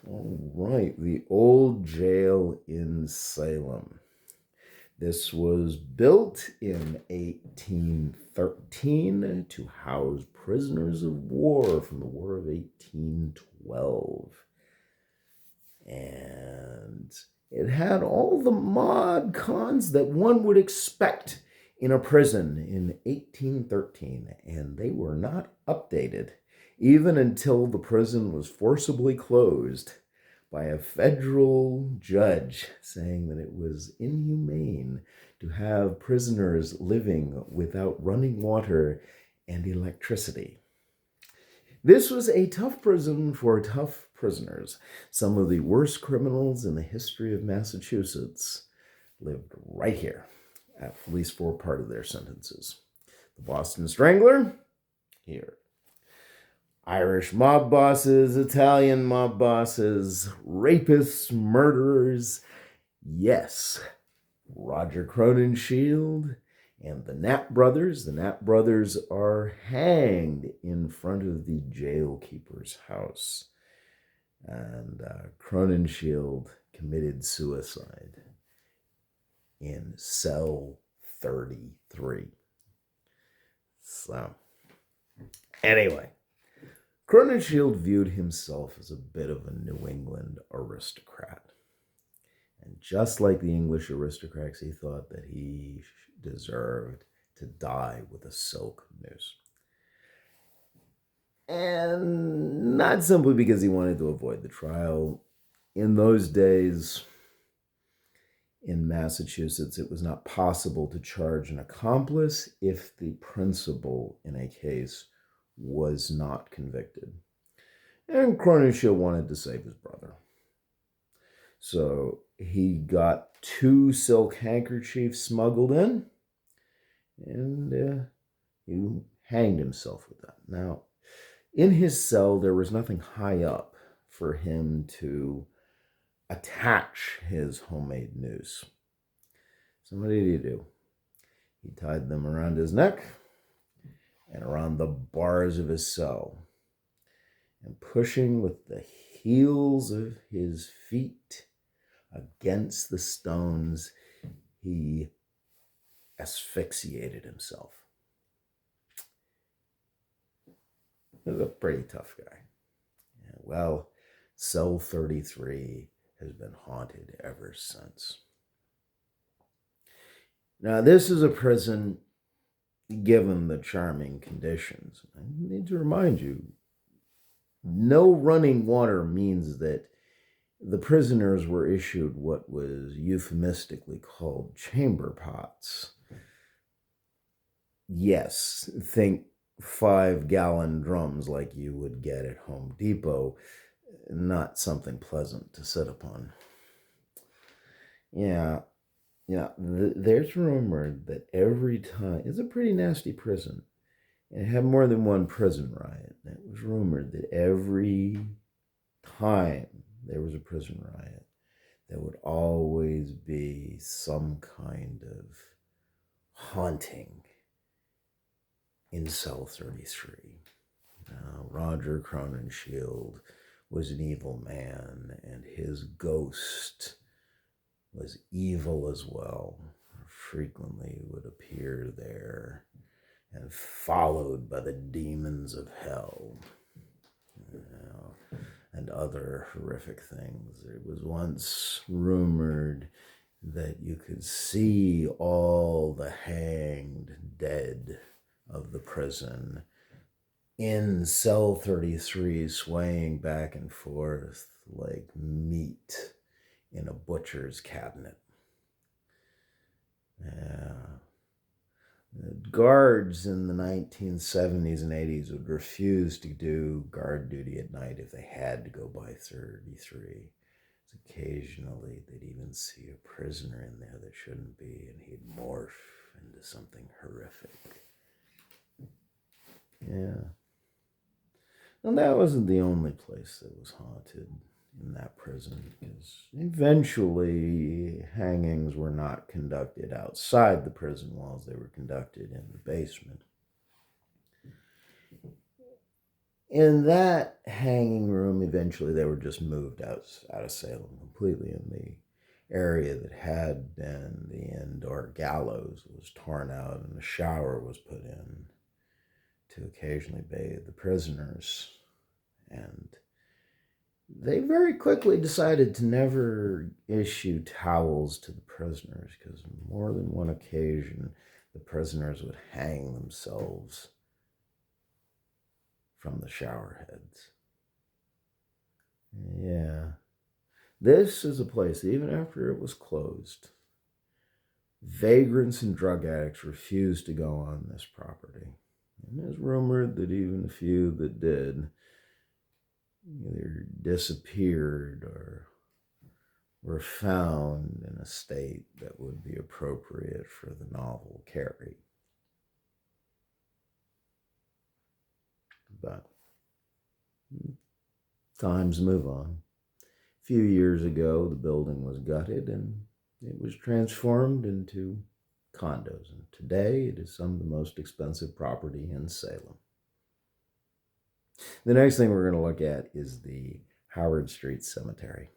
All right, the old jail in Salem. This was built in 1813 to house prisoners of war from the War of 1812. And it had all the mod cons that one would expect in a prison in 1813, and they were not updated even until the prison was forcibly closed by a federal judge saying that it was inhumane to have prisoners living without running water and electricity. This was a tough prison for tough prisoners. Some of the worst criminals in the history of Massachusetts lived right here, at least for part of their sentences. The Boston Strangler, here. Irish mob bosses, Italian mob bosses, rapists, murderers. Yes, Roger Crowninshield and the Knapp brothers. The Knapp brothers are hanged in front of the jailkeeper's house. And Crowninshield committed suicide in cell 33. So, anyway, Crowninshield viewed himself as a bit of a New England aristocrat. And just like the English aristocrats, he thought that he deserved to die with a silk noose. And not simply because he wanted to avoid the trial. In those days, in Massachusetts, it was not possible to charge an accomplice if the principal in a case was not convicted. And Crowninshield wanted to save his brother. So he got 2 silk handkerchiefs smuggled in, and he hanged himself with that. Now, in his cell, there was nothing high up for him to attach his homemade noose. So what did he do? He tied them around his neck and around the bars of his cell, and pushing with the heels of his feet against the stones, he asphyxiated himself. He was a pretty tough guy. Yeah, well, cell 33 has been haunted ever since. Now, this is a prison, given the charming conditions. I need to remind you, no running water means that the prisoners were issued what was euphemistically called chamber pots. Yes, think 5-gallon drums like you would get at Home Depot. Not something pleasant to sit upon. Yeah, there's rumored that every time, it's a pretty nasty prison. It had more than one prison riot. It was rumored that every time there was a prison riot, there would always be some kind of haunting in cell 33. Roger Crowninshield was an evil man, and his ghost was evil as well. Frequently would appear there, and followed by the demons of hell, and other horrific things. It was once rumored that you could see all the hanged dead of the prison in cell 33 swaying back and forth like meat in a butcher's cabinet. Guards in the 1970s and 80s would refuse to do guard duty at night if they had to go by 33. So occasionally they'd even see a prisoner in there that shouldn't be, and he'd morph into something horrific. Yeah. And that wasn't the only place that was haunted in that prison, because eventually hangings were not conducted outside the prison walls. They were conducted in the basement. In that hanging room, eventually they were just moved out of Salem completely, and the area that had been the indoor gallows was torn out, and a shower was put in to occasionally bathe the prisoners. And they very quickly decided to never issue towels to the prisoners, because on more than one occasion the prisoners would hang themselves from the shower heads. Yeah. This is a place, even after it was closed, vagrants and drug addicts refused to go on this property. And it's rumored that even the few that did either disappeared or were found in a state that would be appropriate for the novel Carrie. But times move on. A few years ago, the building was gutted and it was transformed into condos. And today, it is some of the most expensive property in Salem. The next thing we're going to look at is the Howard Street Cemetery.